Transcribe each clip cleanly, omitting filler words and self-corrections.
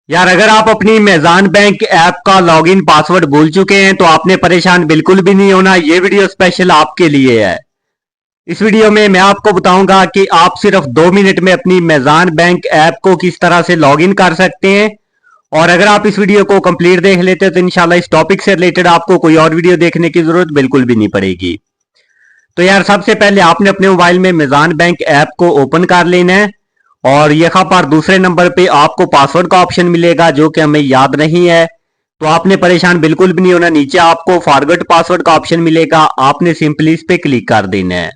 यार अगर आप अपनी मेज़ान बैंक ऐप का लॉगिन पासवर्ड भूल चुके हैं तो आपने परेशान बिल्कुल भी नहीं होना। ये वीडियो स्पेशल आपके लिए है। इस वीडियो में मैं आपको बताऊंगा कि आप सिर्फ 2 मिनट में अपनी मेज़ान बैंक ऐप को किस तरह से लॉगिन कर सकते हैं। और अगर आप इस वीडियो को कंप्लीट देख लेते हैं तो इंशाल्लाह इस टॉपिक से रिलेटेड आपको कोई और वीडियो देखने की जरूरत बिल्कुल भी नहीं पड़ेगी। तो यार सबसे पहले आपने अपने मोबाइल में मेज़ान बैंक ऐप को ओपन कर लेना है और यहाँ पर दूसरे नंबर पे आपको पासवर्ड का ऑप्शन मिलेगा जो कि हमें याद नहीं है। तो आपने परेशान बिल्कुल भी नहीं होना। नीचे आपको फॉरगेट पासवर्ड का ऑप्शन मिलेगा, आपने सिंपली इस पे क्लिक कर देना है।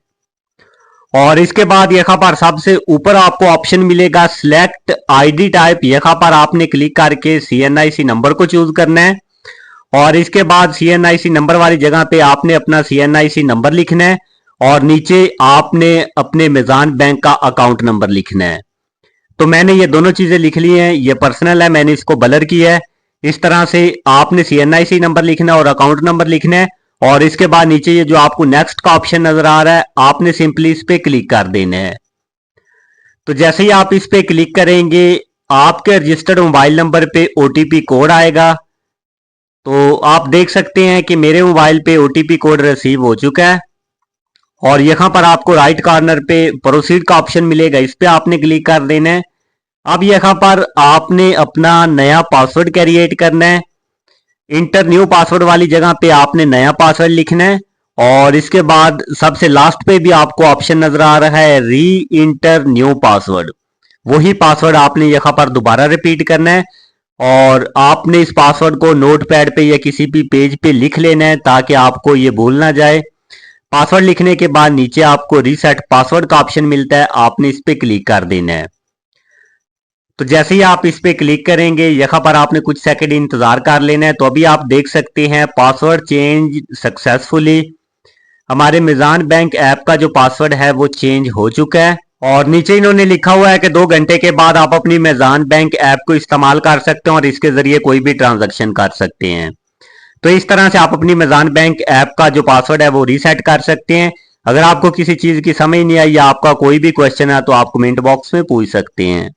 और इसके बाद यहाँ पर सबसे ऊपर आपको ऑप्शन मिलेगा सिलेक्ट आईडी टाइप। यहाँ पर आपने क्लिक करके CNIC नंबर को चूज करना है और इसके बाद CNIC नंबर वाली जगह पे आपने अपना CNIC नंबर लिखना है और नीचे आपने अपने मेज़ान बैंक का अकाउंट नंबर लिखना है। तो मैंने ये दोनों चीजें लिख ली हैं। ये पर्सनल है, मैंने इसको ब्लर किया है। इस तरह से आपने CNIC नंबर लिखना है और अकाउंट नंबर लिखना है और इसके बाद नीचे ये जो आपको नेक्स्ट का ऑप्शन नजर आ रहा है आपने सिंपली इस पे क्लिक कर देना है। तो जैसे ही आप इस पे क्लिक करेंगे आपके रजिस्टर्ड मोबाइल नंबर पे OTP कोड आएगा। तो आप देख सकते हैं कि मेरे मोबाइल पे OTP कोड रिसीव हो चुका है और यहाँ पर आपको राइट कॉर्नर पे प्रोसीड का ऑप्शन मिलेगा, इस पे आपने क्लिक कर देना है। अब यहाँ पर आपने अपना नया पासवर्ड क्रिएट करना है। इंटर न्यू पासवर्ड वाली जगह पे आपने नया पासवर्ड लिखना है और इसके बाद सबसे लास्ट पे भी आपको ऑप्शन नजर आ रहा है री इंटर न्यू पासवर्ड। वही पासवर्ड आपने यहाँ पर दोबारा रिपीट करना है और आपने इस पासवर्ड को नोटपैड पे या किसी भी पेज पे लिख लेना है ताकि आपको ये भूल ना जाए। पासवर्ड लिखने के बाद नीचे आपको रीसेट पासवर्ड का ऑप्शन मिलता है, आपने इस पे क्लिक कर देना है। तो जैसे ही आप इस पे क्लिक करेंगे यहाँ पर आपने कुछ सेकंड इंतजार कर लेना है। तो अभी आप देख सकते हैं पासवर्ड चेंज सक्सेसफुली। हमारे मेज़ान बैंक ऐप का जो पासवर्ड है वो चेंज हो चुका है और नीचे इन्होंने लिखा हुआ है कि 2 घंटे के बाद आप अपनी मेज़ान बैंक ऐप को इस्तेमाल कर सकते हैं और इसके जरिए कोई भी ट्रांजैक्शन कर सकते हैं। तो इस तरह से आप अपनी मेज़ान बैंक ऐप का जो पासवर्ड है वो रीसेट कर सकते हैं। अगर आपको किसी चीज की समझ नहीं आई या आपका कोई भी क्वेश्चन है तो आप कमेंट बॉक्स में पूछ सकते हैं।